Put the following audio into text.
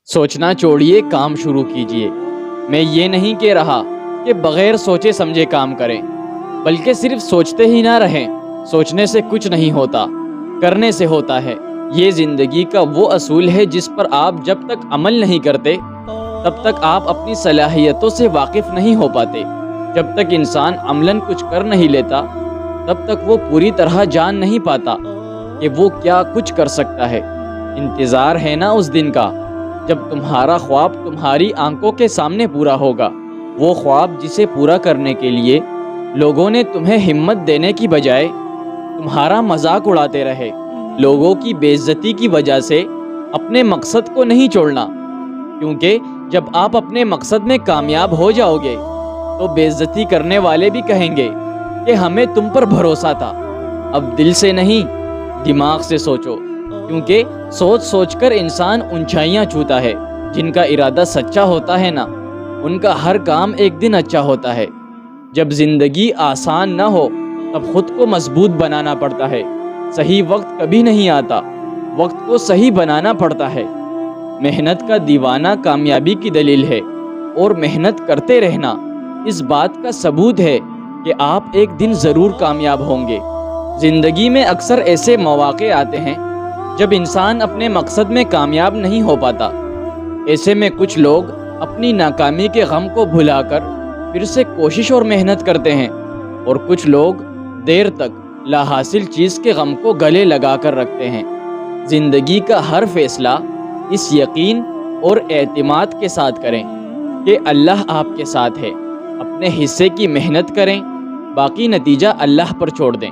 سوچنا چھوڑیے، کام شروع کیجیے۔ میں یہ نہیں کہہ رہا کہ بغیر سوچے سمجھے کام کریں، بلکہ صرف سوچتے ہی نہ رہیں۔ سوچنے سے کچھ نہیں ہوتا، کرنے سے ہوتا ہے۔ یہ زندگی کا وہ اصول ہے جس پر آپ جب تک عمل نہیں کرتے تب تک آپ اپنی صلاحیتوں سے واقف نہیں ہو پاتے۔ جب تک انسان عملاً کچھ کر نہیں لیتا تب تک وہ پوری طرح جان نہیں پاتا کہ وہ کیا کچھ کر سکتا ہے۔ انتظار ہے نا اس دن کا جب تمہارا خواب تمہاری آنکھوں کے سامنے پورا ہوگا، وہ خواب جسے پورا کرنے کے لیے لوگوں نے تمہیں ہمت دینے کی بجائے تمہارا مذاق اڑاتے رہے۔ لوگوں کی بے عزتی کی وجہ سے اپنے مقصد کو نہیں چھوڑنا، کیونکہ جب آپ اپنے مقصد میں کامیاب ہو جاؤ گے تو بے عزتی کرنے والے بھی کہیں گے کہ ہمیں تم پر بھروسہ تھا۔ اب دل سے نہیں، دماغ سے سوچو، کیونکہ سوچ سوچ کر انسان اونچائیاں چھوتا ہے۔ جن کا ارادہ سچا ہوتا ہے نا، ان کا ہر کام ایک دن اچھا ہوتا ہے۔ جب زندگی آسان نہ ہو تب خود کو مضبوط بنانا پڑتا ہے۔ صحیح وقت کبھی نہیں آتا، وقت کو صحیح بنانا پڑتا ہے۔ محنت کا دیوانہ کامیابی کی دلیل ہے، اور محنت کرتے رہنا اس بات کا ثبوت ہے کہ آپ ایک دن ضرور کامیاب ہوں گے۔ زندگی میں اکثر ایسے مواقع آتے ہیں جب انسان اپنے مقصد میں کامیاب نہیں ہو پاتا۔ ایسے میں کچھ لوگ اپنی ناکامی کے غم کو بھلا کر پھر سے کوشش اور محنت کرتے ہیں، اور کچھ لوگ دیر تک لا حاصل چیز کے غم کو گلے لگا کر رکھتے ہیں۔ زندگی کا ہر فیصلہ اس یقین اور اعتماد کے ساتھ کریں کہ اللہ آپ کے ساتھ ہے۔ اپنے حصے کی محنت کریں، باقی نتیجہ اللہ پر چھوڑ دیں۔